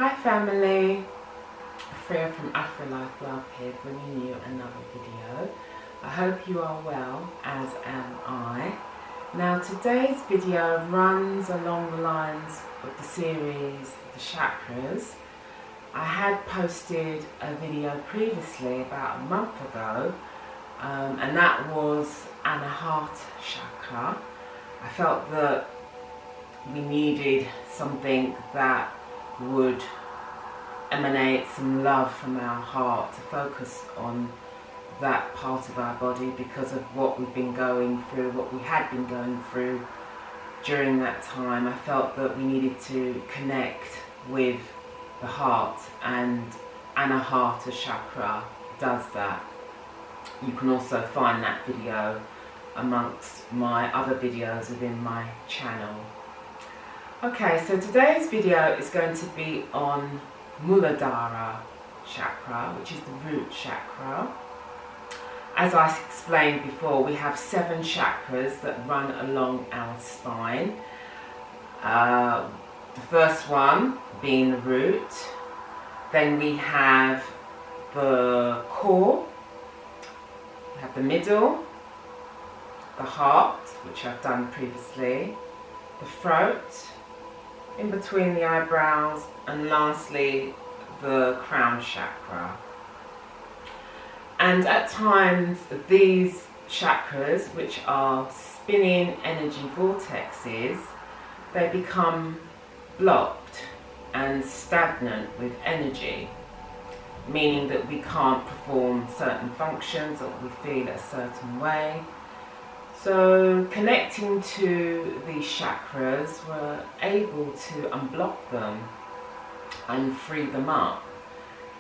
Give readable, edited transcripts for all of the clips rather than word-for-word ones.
Hi family, Freya from AfriLife Wealth here, bringing you another video. I hope you are well, as am I. Now today's video runs along the lines of the series The Chakras. I had posted a video previously about a month ago, and that was Anahata Chakra. I felt that we needed something that would emanate some love from our heart, to focus on that part of our body because of what we've been going through, what we had been going through during that time. I felt that we needed to connect with the heart, and Anahata Chakra does that. You can also find that video amongst my other videos within my channel. Okay, so today's video is going to be on Muladhara Chakra, which is the root chakra. As I explained before, we have 7 chakras that run along our spine. The first one being the root. Then we have the core, we have the middle, the heart, which I've done previously, the throat, in between the eyebrows, and lastly the crown chakra. And at times these chakras, which are spinning energy vortexes, they become blocked and stagnant with energy, meaning that we can't perform certain functions or we feel a certain way. So connecting to these chakras, we're able to unblock them and free them up.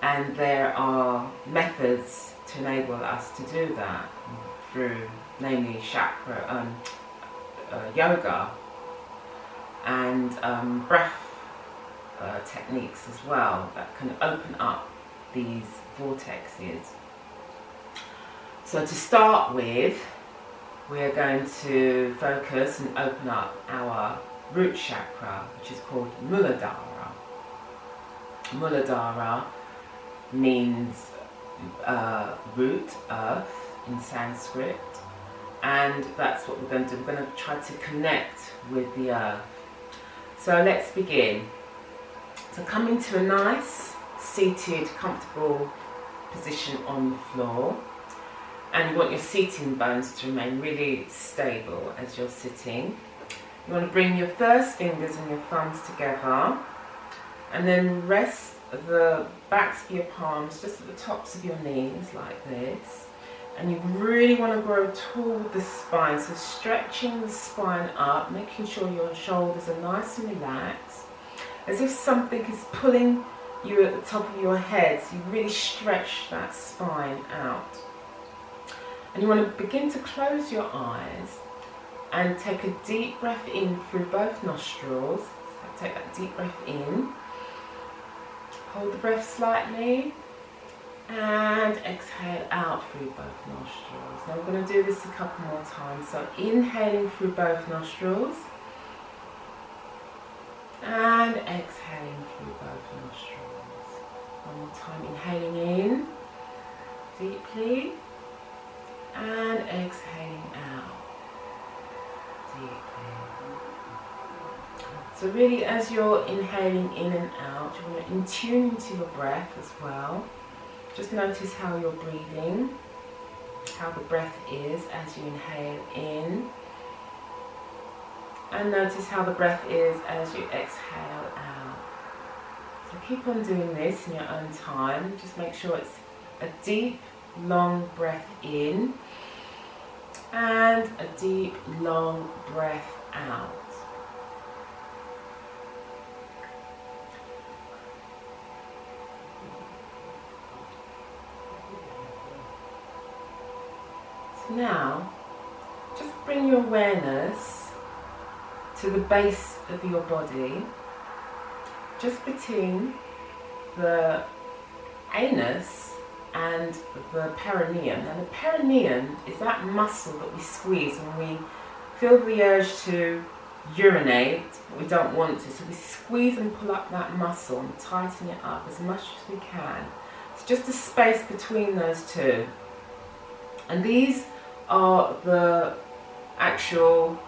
And there are methods to enable us to do that through, namely chakra, yoga and breath techniques as well, that can open up these vortexes. So to start with, we're going to focus and open up our root chakra, which is called Muladhara. Muladhara means root, earth in Sanskrit, and that's what we're going to do. We're going to try to connect with the earth. So let's begin. So come into a nice, seated, comfortable position on the floor. And you want your seating bones to remain really stable as you're sitting. You want to bring your first fingers and your thumbs together, and then rest the backs of your palms just at the tops of your knees like this. And you really want to grow tall with the spine, so stretching the spine up, making sure your shoulders are nice and relaxed, as if something is pulling you at the top of your head. So you really stretch that spine out. And you want to begin to close your eyes and take a deep breath in through both nostrils. So take that deep breath in. Hold the breath slightly and exhale out through both nostrils. Now we're going to do this a couple more times. So inhaling through both nostrils and exhaling through both nostrils. One more time, inhaling in deeply and exhaling out deeply. So really, as you're inhaling in and out, you want to in tune into your breath as well. Just notice how you're breathing, how the breath is as you inhale in, and notice how the breath is as you exhale out. So keep on doing this in your own time. Just make sure it's a deep, long breath in and a deep, long breath out. So now, just bring your awareness to the base of your body, just between the anus and the perineum. Now the perineum is that muscle that we squeeze when we feel the urge to urinate, but we don't want to. So we squeeze and pull up that muscle and tighten it up as much as we can. It's just a space between those two. And these are the actual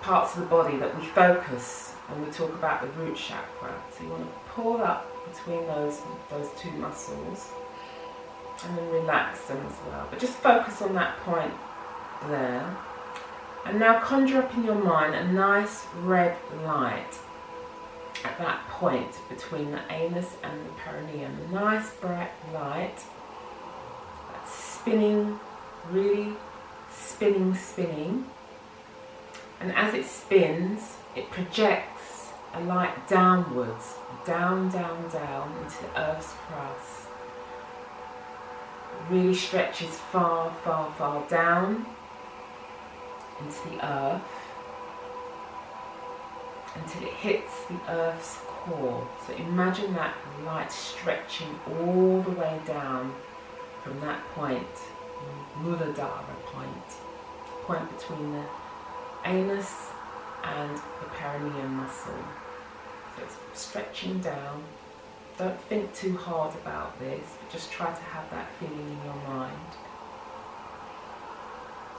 parts of the body that we focus when we talk about the root chakra. So you want to pull up between those two muscles and then relax them as well. But just focus on that point there. And now conjure up in your mind a nice red light at that point between the anus and the perineum. A nice bright light that's spinning, really spinning. And as it spins, it projects a light downwards, down into the Earth's crust. It really stretches far down into the Earth until it hits the Earth's core. So imagine that light stretching all the way down from that point, Muladhara point between the anus and the perineum muscle. So it's stretching down. Don't think too hard about this, but just try to have that feeling in your mind.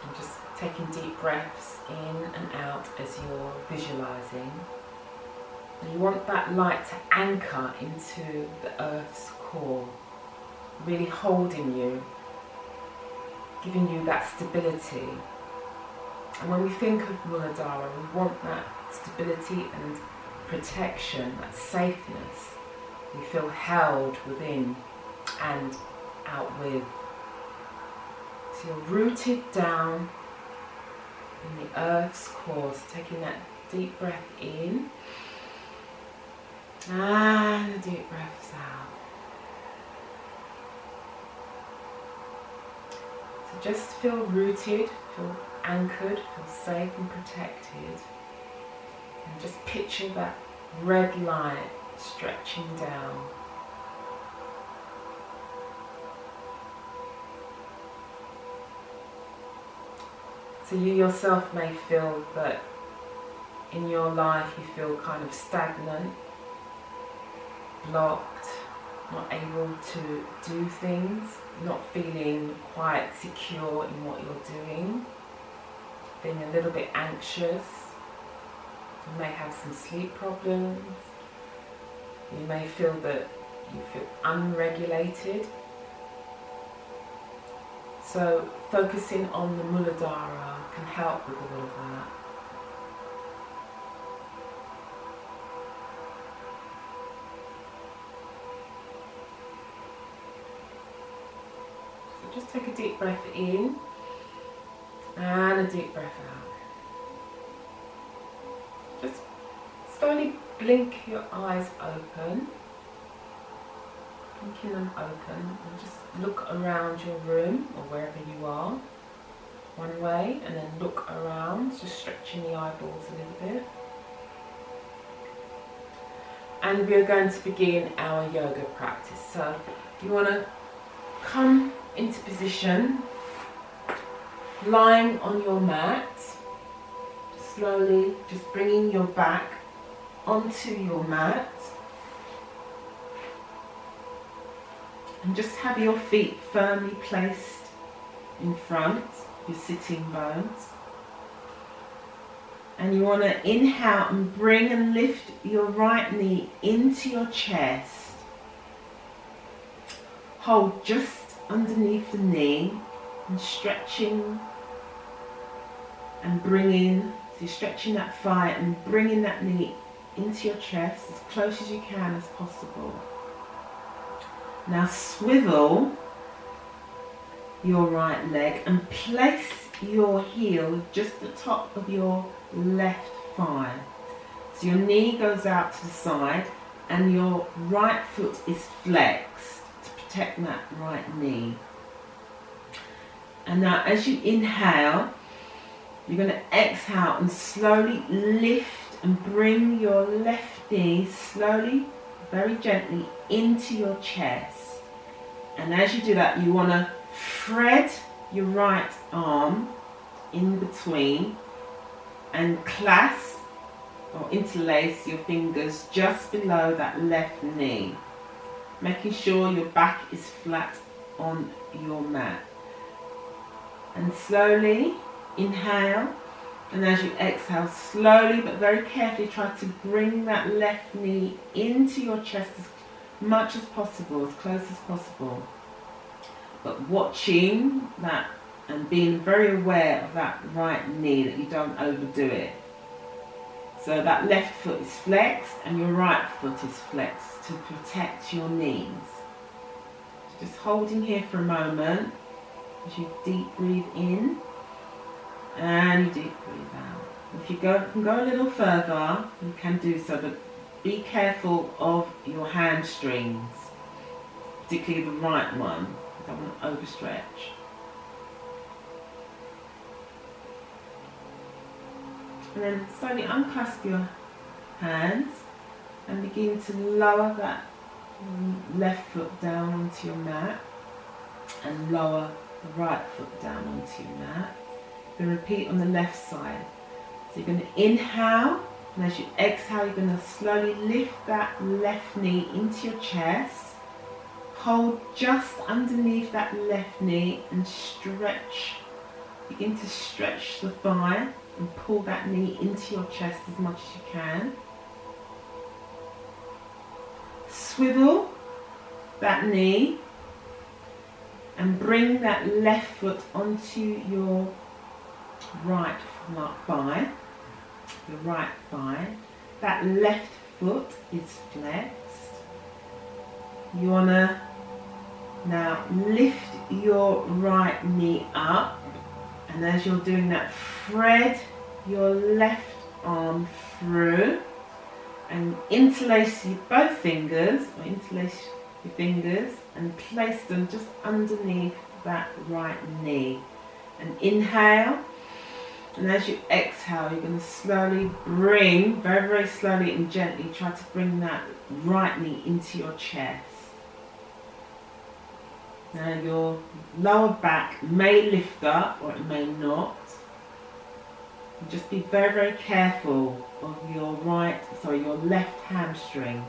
And just taking deep breaths in and out as you're visualizing. And you want that light to anchor into the Earth's core, really holding you, giving you that stability. And when we think of Muladhara, we want that stability and protection, that safeness. We feel held within and out with. So you're rooted down in the Earth's core, so taking that deep breath in and the deep breaths out. So just feel rooted, feel anchored, feel safe and protected. And just picture that red light stretching down. So you yourself may feel that in your life you feel kind of stagnant, blocked, not able to do things, not feeling quite secure in what you're doing, being a little bit anxious. You may have some sleep problems. You may feel that you feel unregulated. So focusing on the Muladhara can help with all of that. So just take a deep breath in and a deep breath out. Just slowly blink your eyes open, blinking them open, and just look around your room or wherever you are, one way, and then look around, just stretching the eyeballs a little bit. And we're going to begin our yoga practice. So you want to come into position, lying on your mat, slowly just bringing your back onto your mat, and just have your feet firmly placed in front, your sitting bones. And you want to inhale and bring and lift your right knee into your chest. Hold just underneath the knee and stretching and bringing, so you're stretching that thigh and bringing that knee into your chest as close as you can as possible. Now swivel your right leg and place your heel just at the top of your left thigh. So your knee goes out to the side and your right foot is flexed to protect that right knee. And now as you inhale, you're going to exhale and slowly lift and bring your left knee slowly, very gently into your chest. And as you do that, you want to thread your right arm in between and clasp or interlace your fingers just below that left knee, making sure your back is flat on your mat. And slowly inhale, and as you exhale, slowly but very carefully try to bring that left knee into your chest as much as possible, as close as possible. But watching that and being very aware of that right knee, that you don't overdo it. So that left foot is flexed and your right foot is flexed to protect your knees. Just holding here for a moment as you deep breathe in and you deep breathe out. If you can go a little further, you can do so, but be careful of your hamstrings, particularly the right one. You don't want to overstretch. And then slowly unclasp your hands and begin to lower that left foot down onto your mat and lower the right foot down onto your mat. Then repeat on the left side. So you're going to inhale, and as you exhale, you're going to slowly lift that left knee into your chest. Hold just underneath that left knee and stretch. Begin to stretch the thigh and pull that knee into your chest as much as you can. Swivel that knee and bring that left foot onto your right thigh. Your right thigh. That left foot is flexed. You want to now lift your right knee up, and as you're doing that, thread your left arm through and interlace both fingers, or interlace your fingers and place them just underneath that right knee. And inhale, and as you exhale, you're going to slowly bring, very, very slowly and gently, try to bring that right knee into your chest. Now your lower back may lift up or it may not. And just be very, very careful of your your left hamstring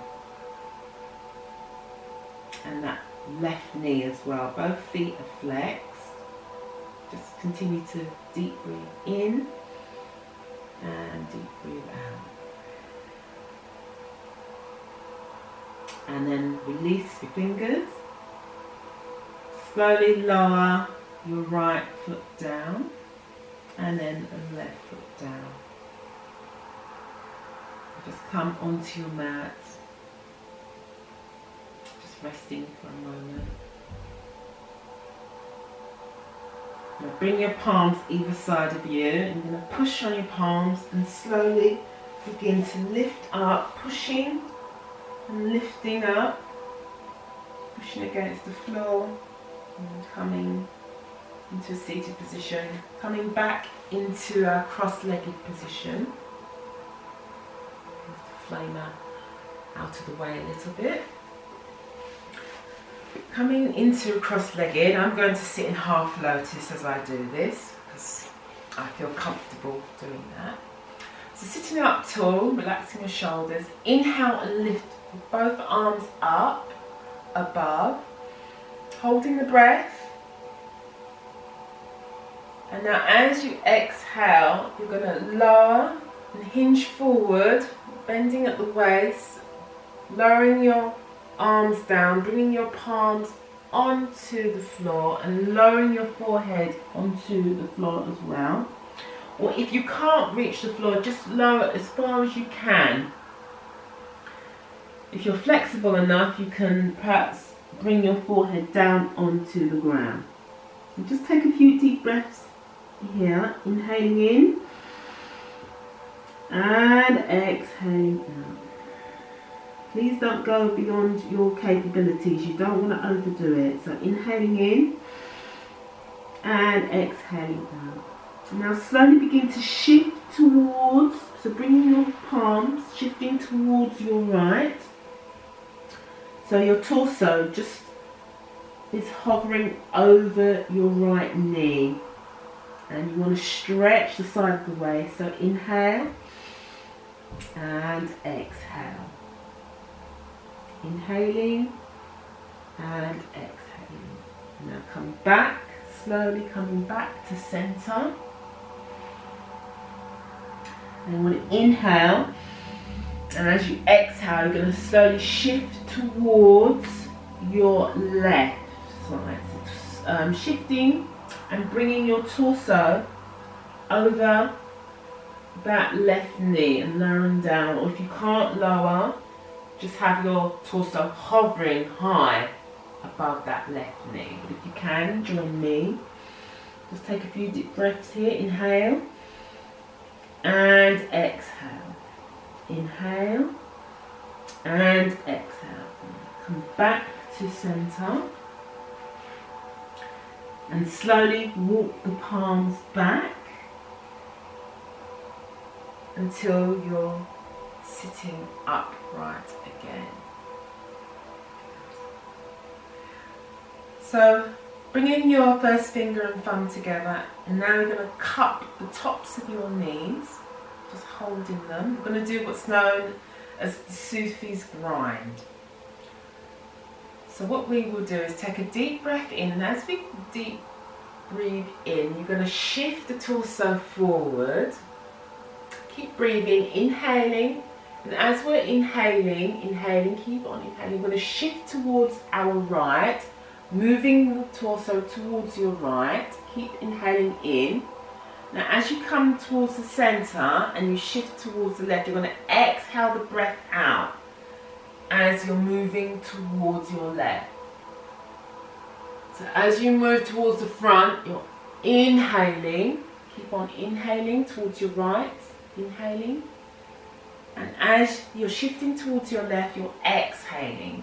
and that left knee as well. Both feet are flexed. Just continue to deep breathe in and deep breathe out. And then release your fingers. Slowly lower your right foot down and then the left foot down. Just come onto your mat, just resting for a moment. Now bring your palms either side of you, and you're going to push on your palms and slowly begin to lift up, pushing and lifting up, pushing against the floor. And coming into a seated position, coming back into a cross-legged position. Flame out of the way a little bit. Coming into a cross-legged, I'm going to sit in half lotus as I do this because I feel comfortable doing that. So sitting up tall, relaxing your shoulders, inhale and lift both arms up above. Holding the breath, and now as you exhale, you're going to lower and hinge forward, bending at the waist, lowering your arms down, bringing your palms onto the floor and lowering your forehead onto the floor as well. Or if you can't reach the floor, just lower as far as you can. If you're flexible enough, you can perhaps bring your forehead down onto the ground. And just take a few deep breaths here, inhaling in and exhaling out. Please don't go beyond your capabilities. You don't want to overdo it. So inhaling in and exhaling out. Now slowly begin to shift towards, so bringing your palms, shifting towards your right. So your torso just is hovering over your right knee. And you want to stretch the side of the waist. So inhale and exhale. Inhaling and exhaling. Now come back, slowly coming back to center. And you want to inhale, and as you exhale, you're going to slowly shift towards your left side. So, shifting and bringing your torso over that left knee and lowering down, or if you can't lower, just have your torso hovering high above that left knee. But if you can, join me. Just take a few deep breaths here. Inhale and exhale. Inhale and exhale. Come back to center and slowly walk the palms back until you're sitting upright again. So bringing your first finger and thumb together, and now you're going to cup the tops of your knees, just holding them. We're going to do what's known as the Sufi's grind. So what we will do is take a deep breath in, and as we deep breathe in, you're going to shift the torso forward. Keep breathing, inhaling, and as we're inhaling, keep on inhaling, we're going to shift towards our right, moving the torso towards your right. Keep inhaling in. Now as you come towards the center and you shift towards the left, you're going to exhale the breath out as you're moving towards your left. So as you move towards the front, you're inhaling. Keep on inhaling towards your right, inhaling. And as you're shifting towards your left, you're exhaling.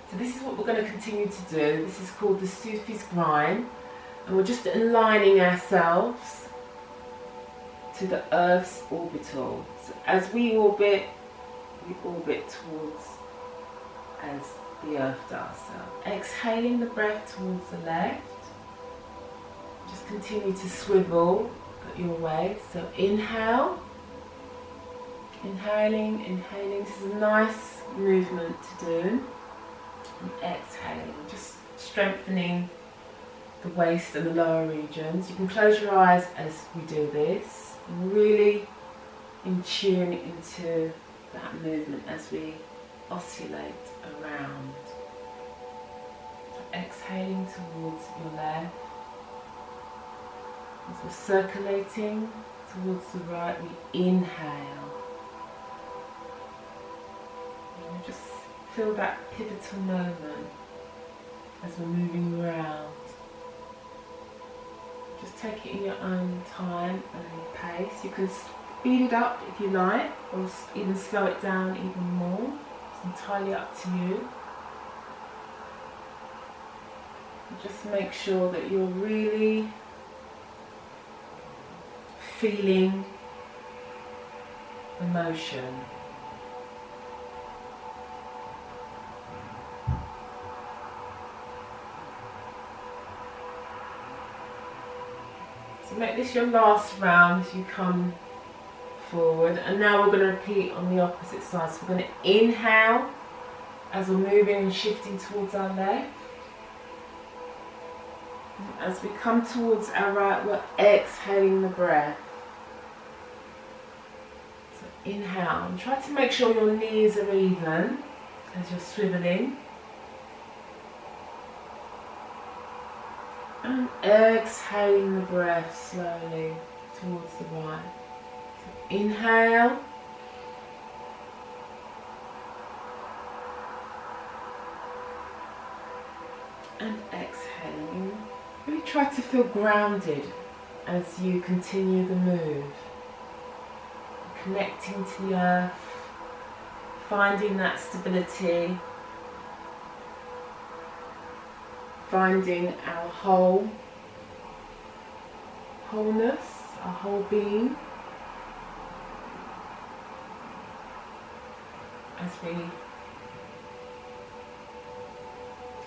So this is what we're going to continue to do. This is called the Sufi's grind. And we're just aligning ourselves to the Earth's orbital. So as we orbit towards as the Earth does. So exhaling the breath towards the left. Just continue to swivel your way. So inhale. Inhaling, inhaling. This is a nice movement to do. And exhaling, just strengthening the waist and the lower regions. You can close your eyes as we do this, and really in tune into that movement as we oscillate around. So exhaling towards your left. As we're circulating towards the right, we inhale. And just feel that pivotal moment as we're moving around. Just take it in your own time and pace. You can speed it up if you like, or even slow it down even more. It's entirely up to you. And just make sure that you're really feeling the motion. So make this your last round as you come forward, and now we're going to repeat on the opposite side. So we're going to inhale as we're moving and shifting towards our left. And as we come towards our right, we're exhaling the breath. So inhale, and try to make sure your knees are even as you're swiveling. And exhaling the breath slowly towards the right. So inhale. And exhaling. Really try to feel grounded as you continue the move. Connecting to the earth, finding that stability, finding our wholeness, our whole being, as we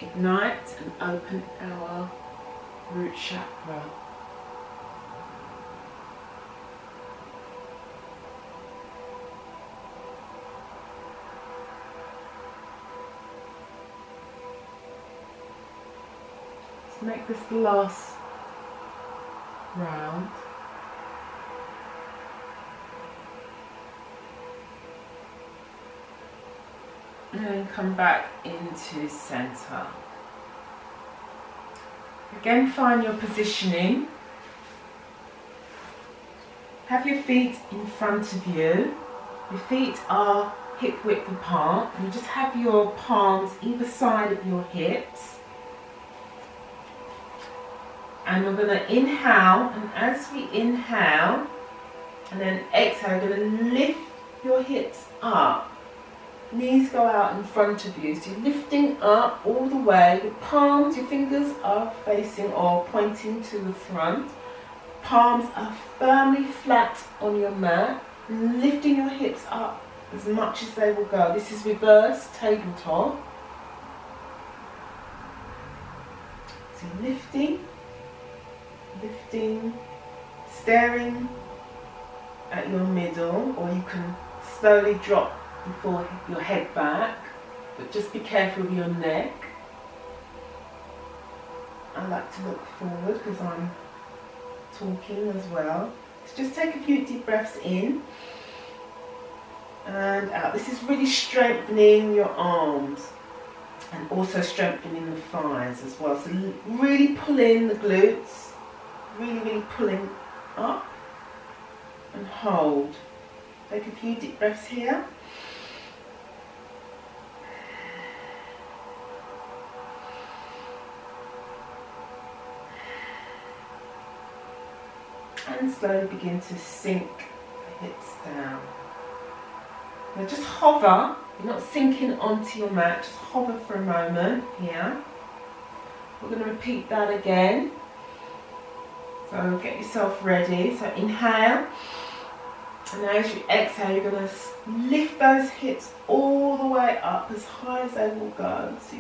ignite and open our root chakra. make this the last round. And then come back into centre. Again, find your positioning. Have your feet in front of you. Your feet are hip width apart. And you just have your palms either side of your hips. And we're going to inhale, and as we inhale and then exhale, we're going to lift your hips up. Knees go out in front of you, so you're lifting up all the way. Your palms, your fingers are facing or pointing to the front. Palms are firmly flat on your mat, lifting your hips up as much as they will go. This is reverse tabletop. So lifting, staring at your middle, or you can slowly drop before your head back, but just be careful with your neck. I like to look forward because I'm talking as well. So just take a few deep breaths in and out. This is really strengthening your arms and also strengthening the thighs as well. So really pull in the glutes, really pulling up and hold. Take a few deep breaths here. And slowly begin to sink the hips down. Now just hover, you're not sinking onto your mat, just hover for a moment here. We're going to repeat that again. So get yourself ready. So inhale, and as you exhale, you're going to lift those hips all the way up as high as they will go. So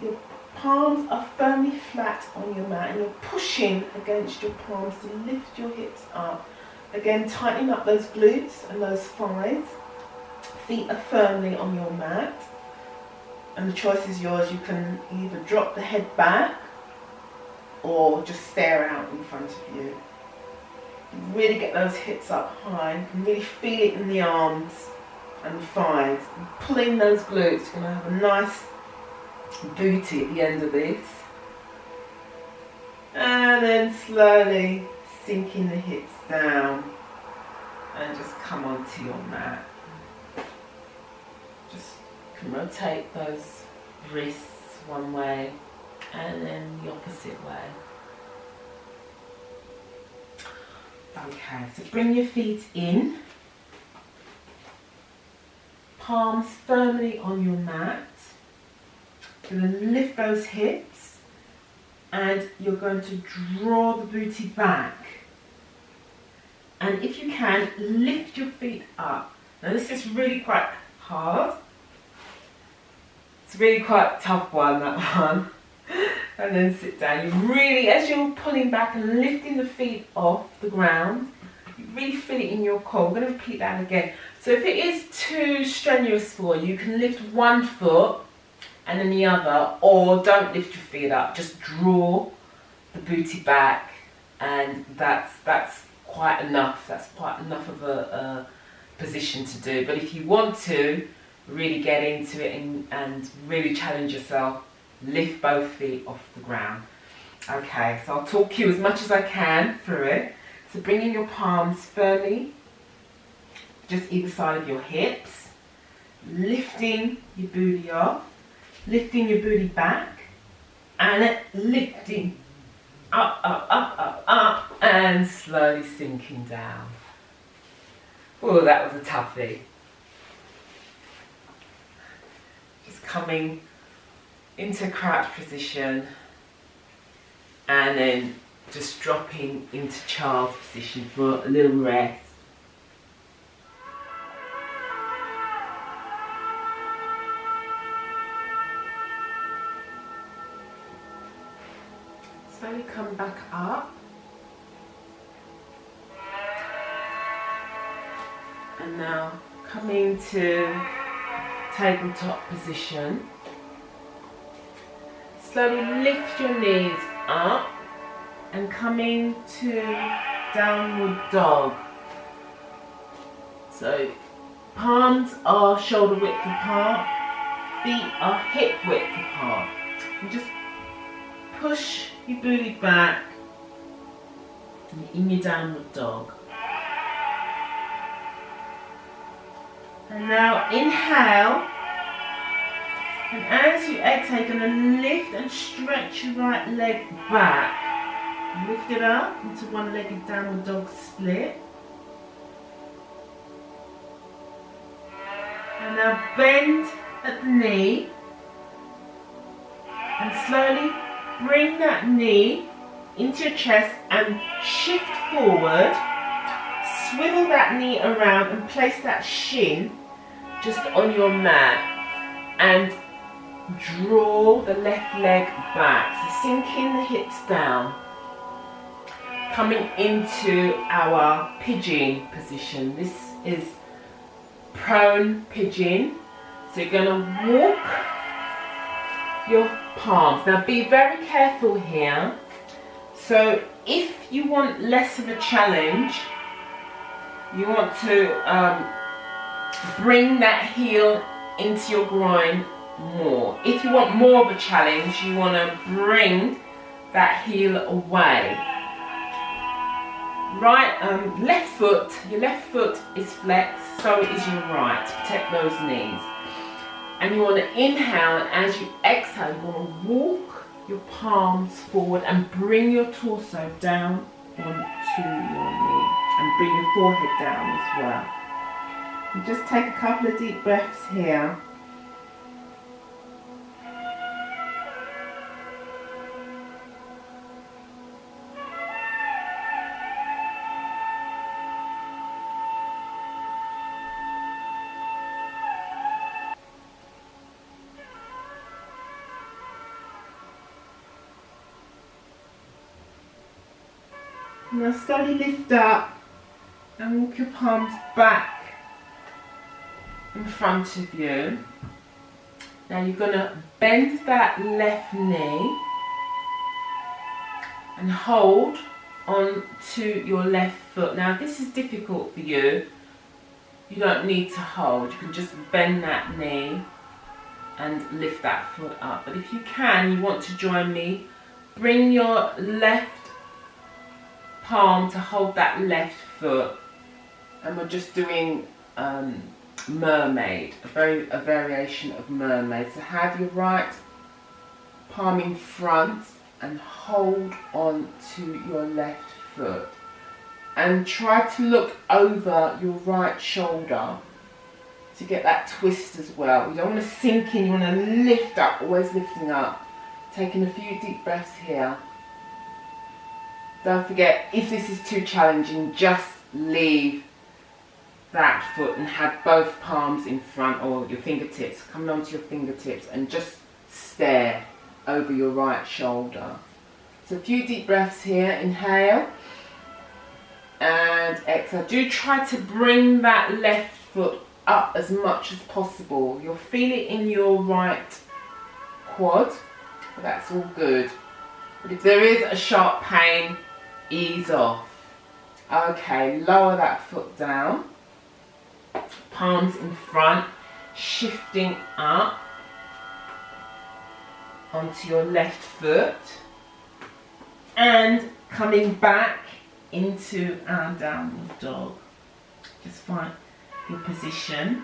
your palms are firmly flat on your mat, and you're pushing against your palms to lift your hips up. Again, tightening up those glutes and those thighs. Feet are firmly on your mat, and the choice is yours. You can either drop the head back or just stare out in front of you. Really get those hips up high. You can really feel it in the arms and the thighs. And pulling those glutes, you're going to have a nice booty at the end of this. And then slowly sinking the hips down and just come onto your mat. Just can rotate those wrists one way and then the opposite way. Okay, so bring your feet in, palms firmly on your mat. You're going to lift those hips and you're going to draw the booty back. And if you can, lift your feet up. Now this is really quite hard. It's really quite a tough one, that one. And then sit down. You really, as you're pulling back and lifting the feet off the ground, you really feel it in your core. I'm going to repeat that again. So if it is too strenuous for you, you can lift one foot and then the other, or don't lift your feet up. Just draw the booty back, and that's quite enough. That's quite enough of a position to do. But if you want to really get into it and really challenge yourself, lift both feet off the ground. Okay, so I'll talk you as much as I can through it. So bringing your palms firmly, just either side of your hips, lifting your booty off, lifting your booty back, and lifting up, and slowly sinking down. Oh, that was a toughie. Just coming into crouch position and then just dropping into child's position for a little rest. Slowly come back up and now coming to tabletop position. Slowly lift your knees up and coming to downward dog. So palms are shoulder width apart, feet are hip width apart. And just push your booty back in your downward dog. And now inhale, and as you exhale, you're going to lift and stretch your right leg back. Lift it up into one-legged downward dog split. And now bend at the knee, and slowly bring that knee into your chest and shift forward. Swivel that knee around and place that shin just on your mat, and draw the left leg back. So sinking the hips down, coming into our pigeon position. This is prone pigeon. So you're going to walk your palms. Now be very careful here. So if you want less of a challenge, you want to bring that heel into your groin more. If you want more of a challenge, you want to bring that heel away. Left foot, your left foot is flexed, so is your right, to protect those knees. And you want to inhale, and as you exhale, you want to walk your palms forward and bring your torso down onto your knee, and bring your forehead down as well. And just take a couple of deep breaths here. Now slowly lift up and walk your palms back in front of you. Now you're going to bend that left knee and hold on to your left foot. Now if this is difficult for you, you don't need to hold. You can just bend that knee and lift that foot up. But if you can, you want to join me, bring your left palm to hold that left foot, and we're just doing mermaid, a variation of mermaid. So have your right palm in front and hold on to your left foot, and try to look over your right shoulder to get that twist as well. You don't want to sink in, you want to lift up, always lifting up. Taking a few deep breaths here. Don't forget, if this is too challenging, just leave that foot and have both palms in front, or your fingertips, coming onto your fingertips, and just stare over your right shoulder. So a few deep breaths here. Inhale and exhale. Do try to bring that left foot up as much as possible. You'll feel it in your right quad, but that's all good. But if there is a sharp pain, ease off. Okay, lower that foot down, palms in front, shifting up onto your left foot, and coming back into our downward dog. Just find your position,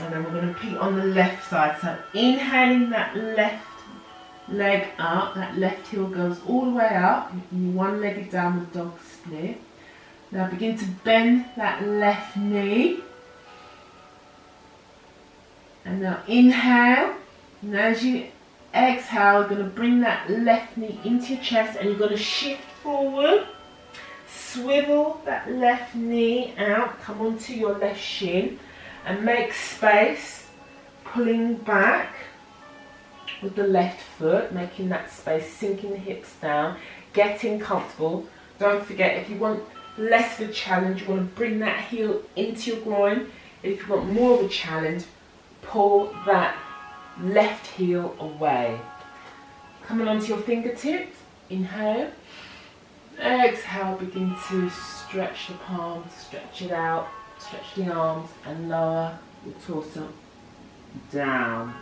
and then we're going to peek on the left side. So inhaling that left leg up, that left heel goes all the way up in one-legged downward dog split. Now begin to bend that left knee, and now inhale, and as you exhale, you're going to bring that left knee into your chest, and you're going to shift forward, swivel that left knee out, come onto your left shin, and make space, pulling back with the left foot, making that space, sinking the hips down, getting comfortable. Don't forget, if you want less of a challenge, you want to bring that heel into your groin. If you want more of a challenge, pull that left heel away. Coming onto your fingertips, inhale. Exhale, begin to stretch the palms, stretch it out, stretch the arms and lower your torso down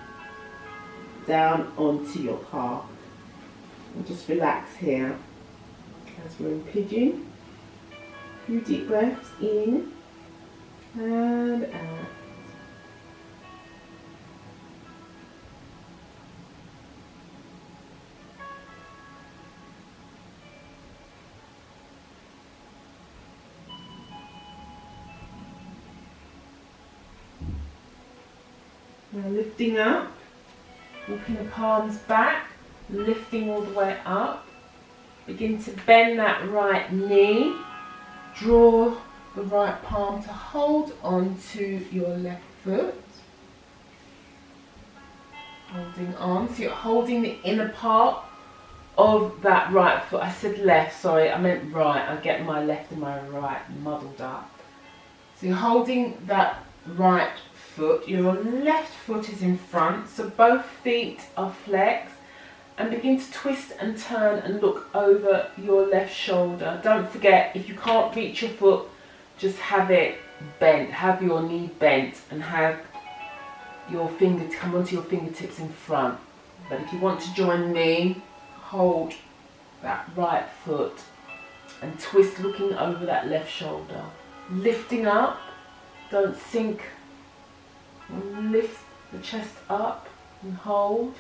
onto your palm. And just relax here as we're in pigeon. A few deep breaths in and out. Now lifting up, walking the palms back, lifting all the way up. Begin to bend that right knee. Draw the right palm to hold onto your left foot. Holding on, so you're holding the inner part of that right foot. I said left, sorry, I meant right. I get my left and my right muddled up. So you're holding that right foot, your left foot is in front, so both feet are flexed, and begin to twist and turn and look over your left shoulder. Don't forget, if you can't reach your foot, just have it bent, have your knee bent and have your finger come onto your fingertips in front. But if you want to join me, hold that right foot and twist looking over that left shoulder. Lifting up, don't sink. Lift the chest up and hold.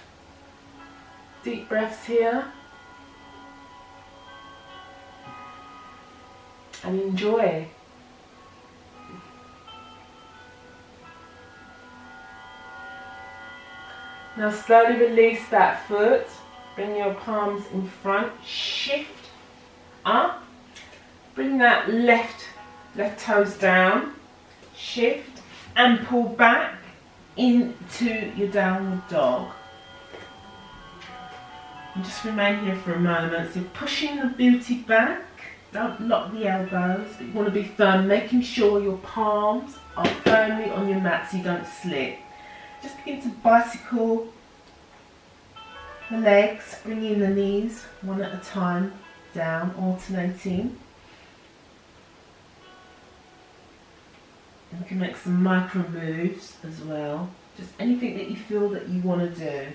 Deep breaths here. And enjoy. Now slowly release that foot. Bring your palms in front. Shift up. Bring that left toes down. Shift and pull back into your downward dog. And just remain here for a moment. So pushing the booty back. Don't lock the elbows, but you want to be firm, making sure your palms are firmly on your mat so you don't slip. Just begin to bicycle the legs, bringing the knees one at a time down, alternating. And you can make some micro moves as well. Just anything that you feel that you want to do.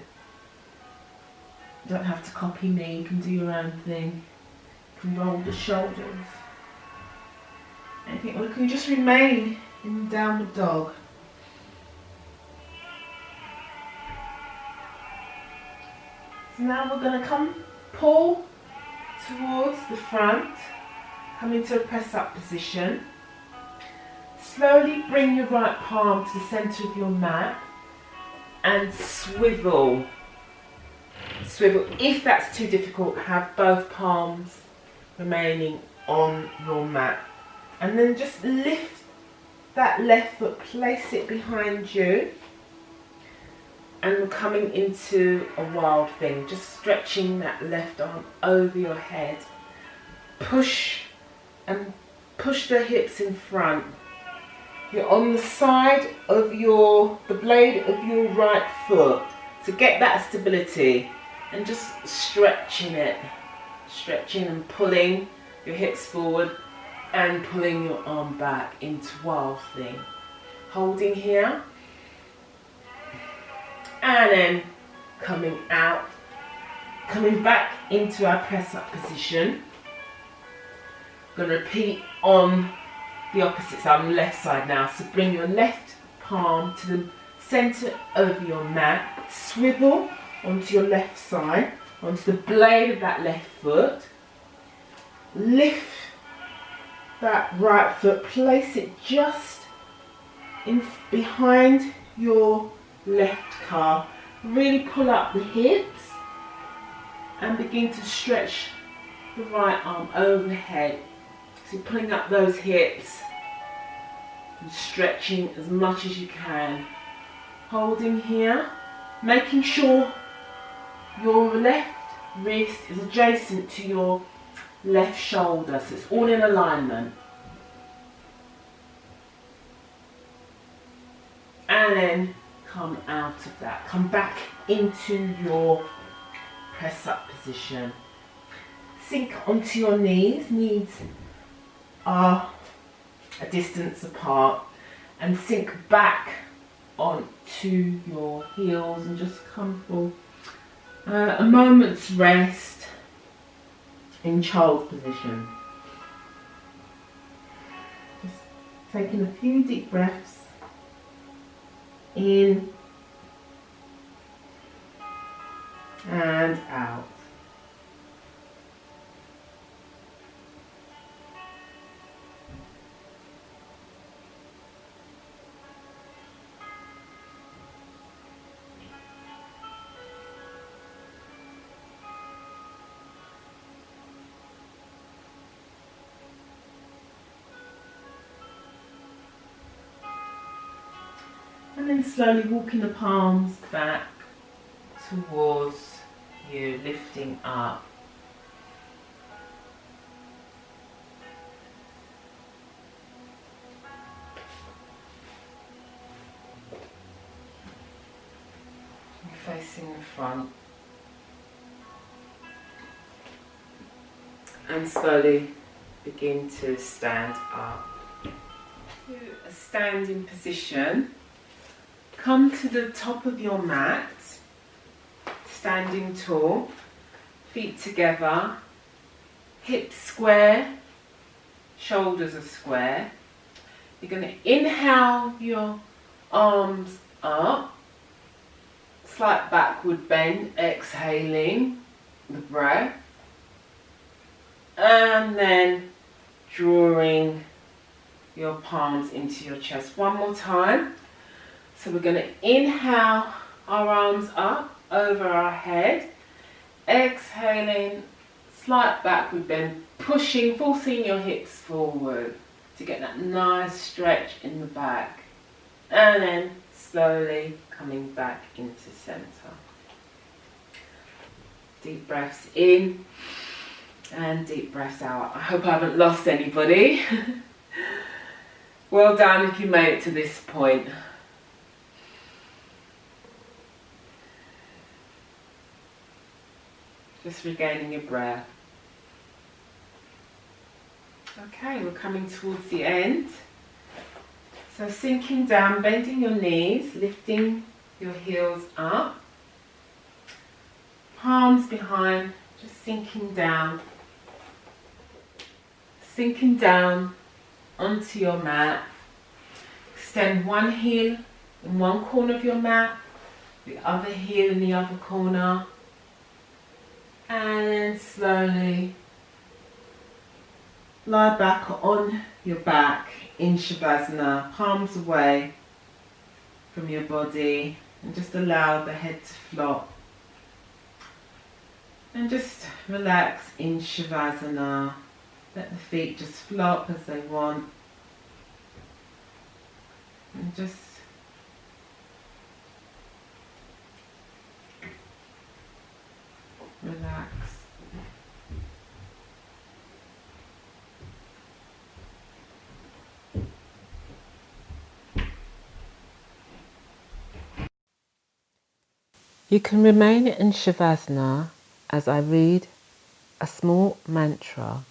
You don't have to copy me, you can do your own thing. You can roll the shoulders. Anything, or you can just remain in downward dog. So now we're going to pull towards the front, come into a press up position. Slowly bring your right palm to the centre of your mat and swivel. Swivel. If that's too difficult, have both palms remaining on your mat. And then just lift that left foot, place it behind you. And we're coming into a wild thing, just stretching that left arm over your head. Push and push the hips in front. You're on the side of the blade of your right foot. So get that stability and just stretching it. Stretching and pulling your hips forward and pulling your arm back into wild thing. Holding here. And then coming out, coming back into our press up position. I'm going to repeat on the opposite side, on the left side now. So bring your left palm to the centre of your mat, swivel onto your left side, onto the blade of that left foot. Lift that right foot, place it just in behind your left calf. Really pull up the hips and begin to stretch the right arm overhead. So you're pulling up those hips and stretching as much as you can. Holding here, making sure your left wrist is adjacent to your left shoulder, so it's all in alignment. And then come out of that, come back into your press up position. Sink onto your knees. Knees are a distance apart, and sink back onto your heels and just come for a moment's rest in child's position. Just taking a few deep breaths in and out. And then slowly walking the palms back towards you, lifting up. Facing the front. And slowly begin to stand up. To a standing position. Come to the top of your mat, standing tall, feet together, hips square, shoulders are square. You're going to inhale your arms up, slight backward bend, exhaling the breath, and then drawing your palms into your chest. One more time. So we're going to inhale our arms up over our head, exhaling, slight backward bend, pushing, forcing your hips forward to get that nice stretch in the back, and then slowly coming back into center. Deep breaths in and deep breaths out. I hope I haven't lost anybody. Well done if you made it to this point. Just regaining your breath. Okay, we're coming towards the end. So sinking down, bending your knees, lifting your heels up. Palms behind, just sinking down. Sinking down onto your mat. Extend one heel in one corner of your mat, the other heel in the other corner. And then slowly lie back on your back in Shavasana, palms away from your body, and just allow the head to flop. And just relax in Shavasana. Let the feet just flop as they want. And just relax. You can remain in Shavasana as I read a small mantra.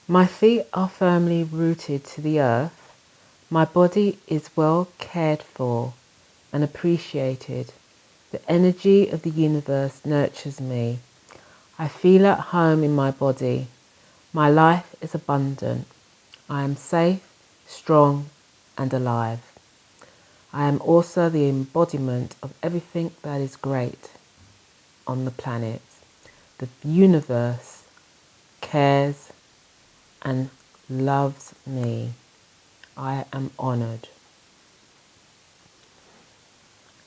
My feet are firmly rooted to the earth. My body is well cared for and appreciated. The energy of the universe nurtures me. I feel at home in my body. My life is abundant. I am safe, strong, and alive. I am also the embodiment of everything that is great on the planet. The universe cares and loves me. I am honoured.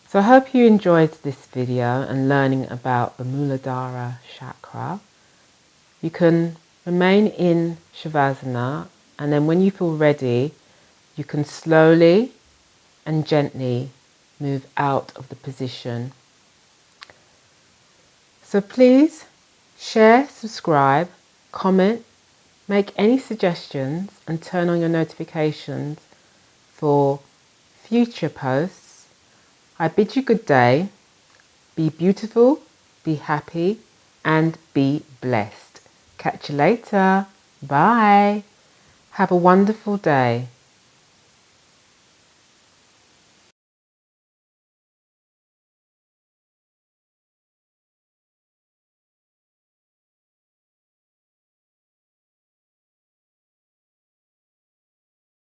So I hope you enjoyed this video and learning about the Muladhara Chakra. You can remain in Shavasana, and then when you feel ready, you can slowly and gently move out of the position. So please share, subscribe, comment, make any suggestions, and turn on your notifications for future posts. I bid you good day. Be beautiful, be happy, and be blessed. Catch you later. Bye. Have a wonderful day.